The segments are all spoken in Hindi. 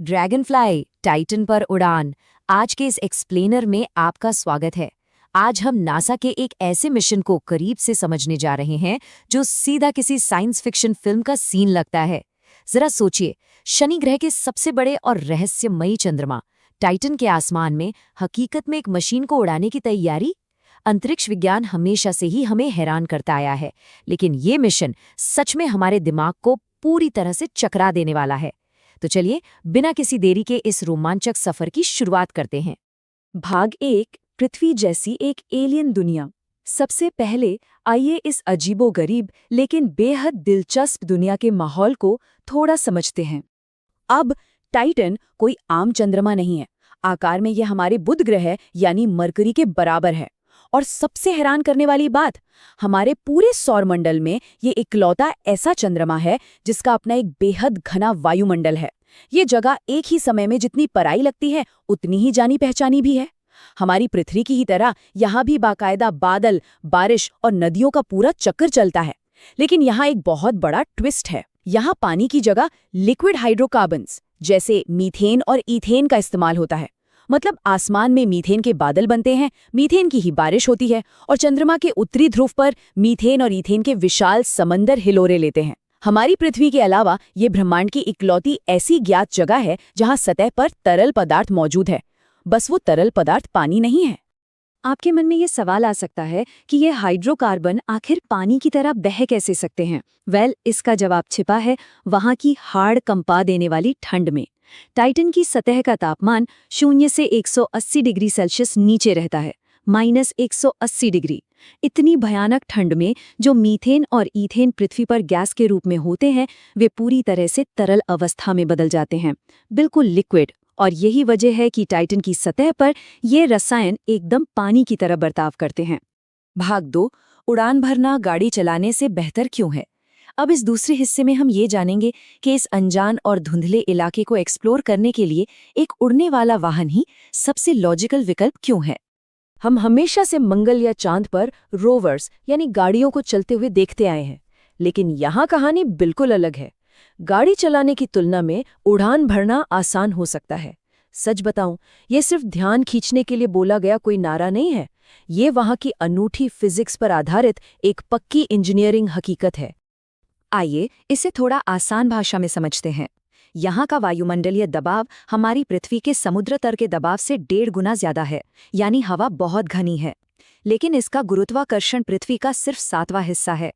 ड्रैगनफ्लाई टाइटन पर उड़ान। आज के इस एक्सप्लेनर में आपका स्वागत है। आज हम नासा के एक ऐसे मिशन को करीब से समझने जा रहे हैं जो सीधा किसी साइंस फिक्शन फिल्म का सीन लगता है। जरा सोचिए, शनि ग्रह के सबसे बड़े और रहस्यमयी चंद्रमा टाइटन के आसमान में हकीकत में एक मशीन को उड़ाने की तैयारी। अंतरिक्ष विज्ञान हमेशा से ही हमें हैरान करता आया है, लेकिन ये मिशन सच में हमारे दिमाग को पूरी तरह से चकरा देने वाला है। तो चलिए बिना किसी देरी के इस रोमांचक सफर की शुरुआत करते हैं। भाग 1, पृथ्वी जैसी एक एलियन दुनिया। सबसे पहले आइए इस अजीबोगरीब लेकिन बेहद दिलचस्प दुनिया के माहौल को थोड़ा समझते हैं। अब टाइटन कोई आम चंद्रमा नहीं है। आकार में यह हमारे बुध ग्रह यानी मरकरी के बराबर है। और सबसे हैरान करने वाली बात, हमारे पूरे सौरमंडल में ये इकलौता ऐसा चंद्रमा है जिसका अपना एक बेहद घना वायुमंडल है। ये जगह एक ही समय में जितनी पराई लगती है उतनी ही जानी पहचानी भी है। हमारी पृथ्वी की ही तरह यहाँ भी बाकायदा बादल, बारिश और नदियों का पूरा चक्कर चलता है। लेकिन यहाँ एक बहुत बड़ा ट्विस्ट है। यहाँ पानी की जगह लिक्विड हाइड्रोकार्बन्स जैसे मीथेन और ईथेन का इस्तेमाल होता है। मतलब आसमान में मीथेन के बादल बनते हैं, मीथेन की ही बारिश होती है और चंद्रमा के उत्तरी ध्रुव पर मीथेन और ईथेन के विशाल समंदर हिलोरे लेते हैं। हमारी पृथ्वी के अलावा ये ब्रह्मांड की इकलौती ऐसी ज्ञात जगह है जहां सतह पर तरल पदार्थ मौजूद है। बस वो तरल पदार्थ पानी नहीं है। आपके मन में ये सवाल आ सकता है कि ये हाइड्रोकार्बन आखिर पानी की तरह बह कैसे सकते हैं? इसका जवाब छिपा है वहां की हाड़ कंपा देने वाली ठंड में। टाइटन की सतह का तापमान 0 से 180 डिग्री सेल्सियस नीचे रहता है, -180 डिग्री। इतनी भयानक ठंड में जो मीथेन और ईथेन पृथ्वी पर गैस के रूप में होते हैं, वे पूरी तरह से तरल अवस्था में बदल जाते हैं, बिल्कुल लिक्विड। और यही वजह है कि टाइटन की सतह पर ये रसायन एकदम पानी की तरह बर्ताव करते हैं। भाग 2, उड़ान भरना गाड़ी चलाने से बेहतर क्यों है? अब इस दूसरे हिस्से में हम ये जानेंगे कि इस अनजान और धुंधले इलाके को एक्सप्लोर करने के लिए एक उड़ने वाला वाहन ही सबसे लॉजिकल विकल्प क्यों है। हम हमेशा से मंगल या चांद पर रोवर्स यानी गाड़ियों को चलते हुए देखते आए हैं, लेकिन यहाँ कहानी बिल्कुल अलग है। गाड़ी चलाने की तुलना में उड़ान भरना आसान हो सकता है। सच बताऊं, ये सिर्फ ध्यान खींचने के लिए बोला गया कोई नारा नहीं है। ये वहाँ की अनूठी फिजिक्स पर आधारित एक पक्की इंजीनियरिंग हकीकत है। आइए इसे थोड़ा आसान भाषा में समझते हैं। यहाँ का वायुमंडलीय दबाव हमारी पृथ्वी के समुद्र तल के दबाव से 1.5 गुना ज्यादा है, यानी हवा बहुत घनी है। लेकिन इसका गुरुत्वाकर्षण पृथ्वी का सिर्फ 7वां हिस्सा है।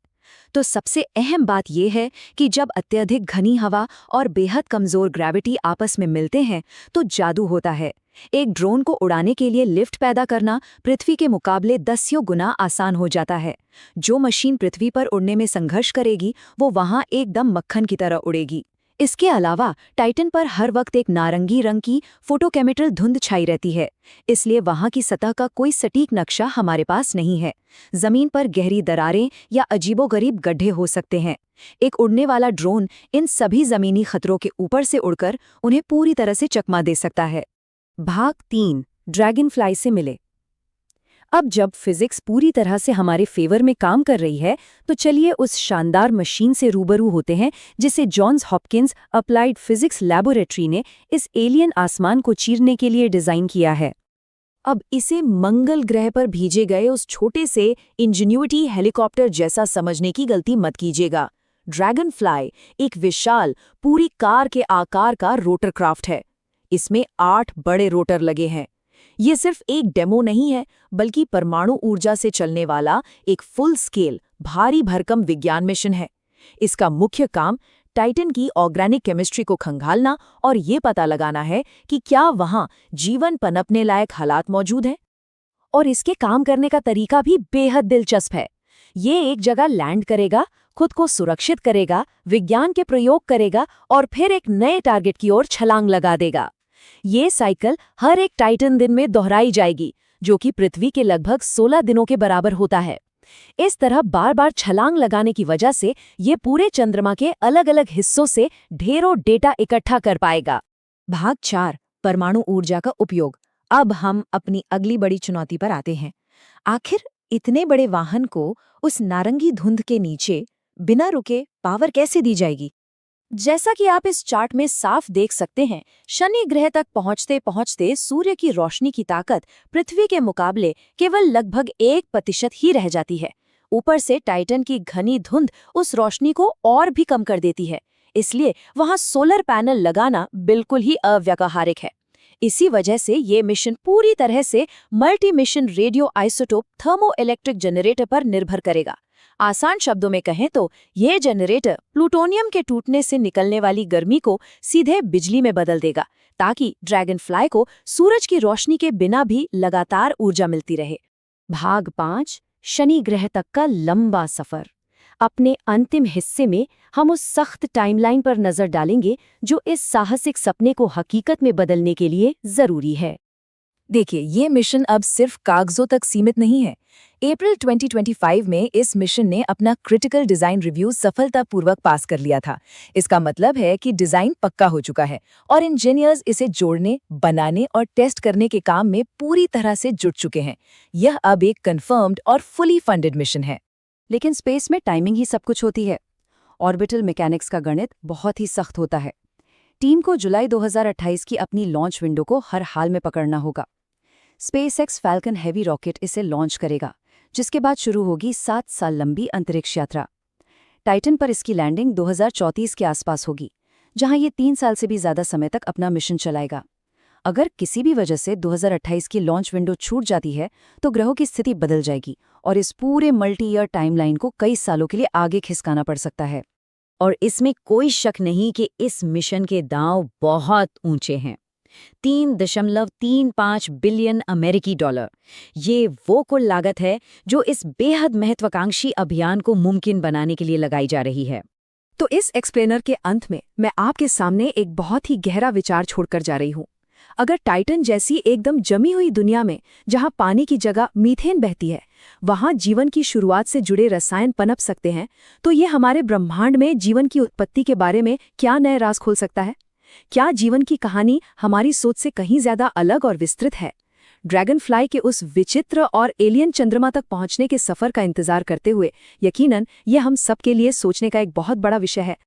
तो सबसे अहम बात यह है कि जब अत्यधिक घनी हवा और बेहद कमजोर ग्रेविटी आपस में मिलते हैं तो जादू होता है। एक ड्रोन को उड़ाने के लिए लिफ्ट पैदा करना पृथ्वी के मुकाबले 10 गुना आसान हो जाता है। जो मशीन पृथ्वी पर उड़ने में संघर्ष करेगी वो वहां एकदम मक्खन की तरह उड़ेगी। इसके अलावा टाइटन पर हर वक्त एक नारंगी रंग की फोटोकेमिकल धुंध छाई रहती है, इसलिए वहां की सतह का कोई सटीक नक्शा हमारे पास नहीं है। जमीन पर गहरी दरारें या अजीबोगरीब गड्ढे हो सकते हैं। एक उड़ने वाला ड्रोन इन सभी जमीनी खतरों के ऊपर से उड़कर उन्हें पूरी तरह से चकमा दे सकता है। भाग 3, ड्रैगनफ्लाई से मिले। अब जब फिजिक्स पूरी तरह से हमारे फेवर में काम कर रही है, तो चलिए उस शानदार मशीन से रूबरू होते हैं जिसे Johns Hopkins Applied Physics Laboratory ने इस एलियन आसमान को चीरने के लिए डिजाइन किया है। अब इसे मंगल ग्रह पर भेजे गए उस छोटे से इंजेन्युइटी हेलीकॉप्टर जैसा समझने की गलती मत कीजिएगा। ड्रैगनफ्लाई एक विशाल, पूरी कार के आकार का रोटरक्राफ्ट है। इसमें 8 बड़े रोटर लगे हैं। ये सिर्फ एक डेमो नहीं है, बल्कि परमाणु ऊर्जा से चलने वाला एक फुल स्केल भारी भरकम विज्ञान मिशन है। इसका मुख्य काम टाइटन की ऑर्गेनिक केमिस्ट्री को खंगालना और ये पता लगाना है कि क्या वहां जीवन पनपने लायक हालात मौजूद हैं। और इसके काम करने का तरीका भी बेहद दिलचस्प है। ये एक जगह लैंड करेगा, खुद को सुरक्षित करेगा, विज्ञान के प्रयोग करेगा और फिर एक नए टारगेट की ओर छलांग लगा देगा। ये साइकिल हर एक टाइटन दिन में दोहराई जाएगी, जो कि पृथ्वी के लगभग 16 दिनों के बराबर होता है। इस तरह बार बार छलांग लगाने की वजह से ये पूरे चंद्रमा के अलग अलग हिस्सों से ढेरों डेटा इकट्ठा कर पाएगा। भाग 4, परमाणु ऊर्जा का उपयोग। अब हम अपनी अगली बड़ी चुनौती पर आते हैं। आखिर इतने बड़े वाहन को उस नारंगी धुंध के नीचे बिना रुके पावर कैसे दी जाएगी? जैसा कि आप इस चार्ट में साफ देख सकते हैं, शनि ग्रह तक पहुंचते पहुंचते सूर्य की रोशनी की ताकत पृथ्वी के मुकाबले केवल लगभग 1% ही रह जाती है। ऊपर से टाइटन की घनी धुंध उस रोशनी को और भी कम कर देती है, इसलिए वहां सोलर पैनल लगाना बिल्कुल ही अव्यावहारिक है। इसी वजह से ये मिशन पूरी तरह से multi mission radio isotope thermo electric generator पर निर्भर करेगा। आसान शब्दों में कहें तो ये जनरेटर प्लूटोनियम के टूटने से निकलने वाली गर्मी को सीधे बिजली में बदल देगा, ताकि ड्रैगन फ्लाई को सूरज की रोशनी के बिना भी लगातार ऊर्जा मिलती रहे। भाग 5, शनि ग्रह तक का लंबा सफर। अपने अंतिम हिस्से में हम उस सख्त टाइमलाइन पर नजर डालेंगे जो इस साहसिक सपने को हकीकत में बदलने के लिए जरूरी है। देखिए, ये मिशन अब सिर्फ कागजों तक सीमित नहीं है। अप्रैल 2025 में इस मिशन ने अपना क्रिटिकल डिजाइन रिव्यू सफलतापूर्वक पास कर लिया था। इसका मतलब है कि डिजाइन पक्का हो चुका है और इंजीनियर्स इसे जोड़ने, बनाने और टेस्ट करने के काम में पूरी तरह से जुट चुके हैं। यह अब एक कंफर्म्ड और फुली फंडेड मिशन है। लेकिन स्पेस में टाइमिंग ही सब कुछ होती है। ऑर्बिटल मैकेनिक्स का गणित बहुत ही सख्त होता है। टीम को जुलाई 2028 की अपनी लॉन्च विंडो को हर हाल में पकड़ना होगा। स्पेसएक्स फैल्कन हेवी रॉकेट इसे लॉन्च करेगा, जिसके बाद शुरू होगी 7 साल लंबी अंतरिक्ष यात्रा। टाइटन पर इसकी लैंडिंग 2034 के आसपास होगी, जहां ये 3 साल से भी ज्यादा समय तक अपना मिशन चलाएगा। अगर किसी भी वजह से 2028 की लॉन्च विंडो छूट जाती है, तो ग्रहों की स्थिति बदल जाएगी और इस पूरे मल्टी ईयर टाइमलाइन को कई सालों के लिए आगे खिसकाना पड़ सकता है। और इसमें कोई शक नहीं कि इस मिशन के दांव बहुत ऊंचे हैं। 3.35 बिलियन अमेरिकी डॉलर, ये वो कुल लागत है जो इस बेहद महत्वाकांक्षी अभियान को मुमकिन बनाने के लिए लगाई जा रही है। तो इस एक्सप्लेनर के अंत में मैं आपके सामने एक बहुत ही गहरा विचार छोड़कर जा रही हूँ। अगर टाइटन जैसी एकदम जमी हुई दुनिया में, जहां पानी की जगह मीथेन बहती है, वहां जीवन की शुरुआत से जुड़े रसायन पनप सकते हैं, तो ये हमारे ब्रह्मांड में जीवन की उत्पत्ति के बारे में क्या नए राज खोल सकता है? क्या जीवन की कहानी हमारी सोच से कहीं ज्यादा अलग और विस्तृत है? ड्रैगन फ्लाई के उस विचित्र और एलियन चंद्रमा तक पहुंचने के सफर का इंतजार करते हुए यकीनन ये हम सब के लिए सोचने का एक बहुत बड़ा विषय है।